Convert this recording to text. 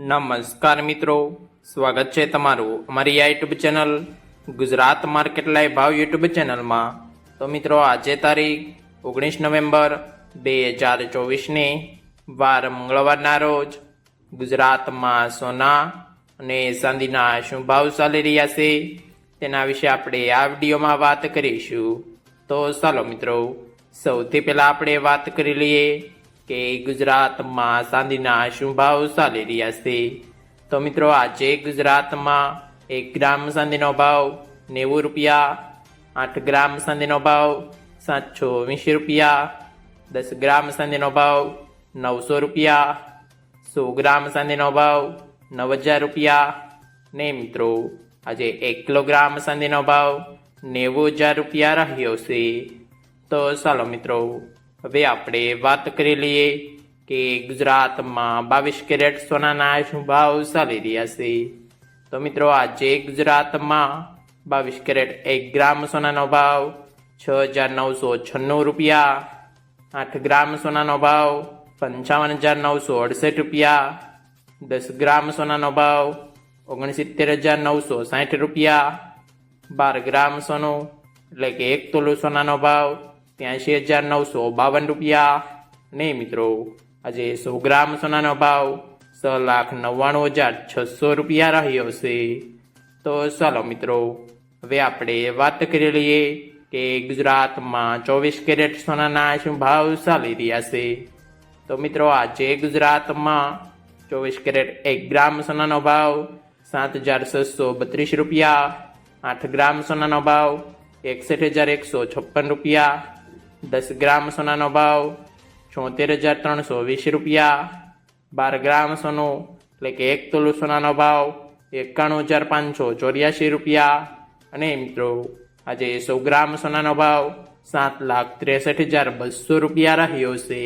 નમસ્કાર મિત્રો, સ્વાગત છે તમારું અમારી આ YouTube channel Gujarat market live ભાવ યુટ્યુબ ચેનલમાં। તો મિત્રો આજે તારીખ 19 નવેમ્બર 2024ની વાર મંગળવારના રોજ ગુજરાતમાં સોના અને ચાંદીના શું ભાવ ચાલી રહ્યા છે તેના વિશે આપણે આ વિડીયોમાં વાત કરીશું। તો ચાલો મિત્રો, સૌથી પહેલાં આપણે વાત કરી લઈએ કે ગુજરાતમાં ચાંદીના શું ભાવ ચાલી રહ્યા છે। તો મિત્રો આજે ગુજરાતમાં 1 ગ્રામ ચાંદીનો ભાવ 90 રૂપિયા, 8 ગ્રામ ચાંદીનો ભાવ 720 રૂપિયા, 10 ગ્રામ ચાંદીનો ભાવ 900 રૂપિયા, 100 ગ્રામ ચાંદીનો ભાવ 9000 રૂપિયા ને મિત્રો આજે 1 કિલોગ્રામ ચાંદીનો ભાવ 90000 રૂપિયા રહ્યો છે। તો ચાલો મિત્રો, હવે આપણે વાત કરી લઈએ કે ગુજરાતમાં 22 કેરેટ સોનાના શું ભાવ ચાલી રહ્યા છે। તો મિત્રો આજે ગુજરાતમાં 22 કેરેટ 1 ગ્રામ સોનાનો ભાવ 6996 રૂપિયા, 8 ગ્રામ સોનાનો ભાવ 55968 રૂપિયા, 10 ગ્રામ સોનાનો ભાવ 69960 રૂપિયા, 12 ગ્રામ સોનું એટલે કે 1 તોલું સોનાનો ભાવ 83952 રૂપિયા ને મિત્રો આજે 100 ગ્રામ સોનાનો ભાવ 6,99,600 રૂપિયા રહ્યો છે। તો ચાલો મિત્રો, હવે આપણે વાત કરી લઈએ કે ગુજરાતમાં 24 કેરેટ સોનાના શું ભાવ ચાલી રહ્યા છે। તો મિત્રો આજે ગુજરાતમાં 24 કેરેટ 1 ગ્રામ સોનાનો ભાવ 7,632 રૂપિયા, 8 ગ્રામ સોનાનો ભાવ 61,156 રૂપિયા, 10 ગ્રામ સોનાનો ભાવ 74,320 રૂપિયા, 12 ગ્રામ સોનું એટલે કે 1 તોલું સોનાનો ભાવ 91,584 રૂપિયા અને મિત્રો આજે 100 ગ્રામ સોનાનો ભાવ 7,63,200 રૂપિયા રહ્યો છે।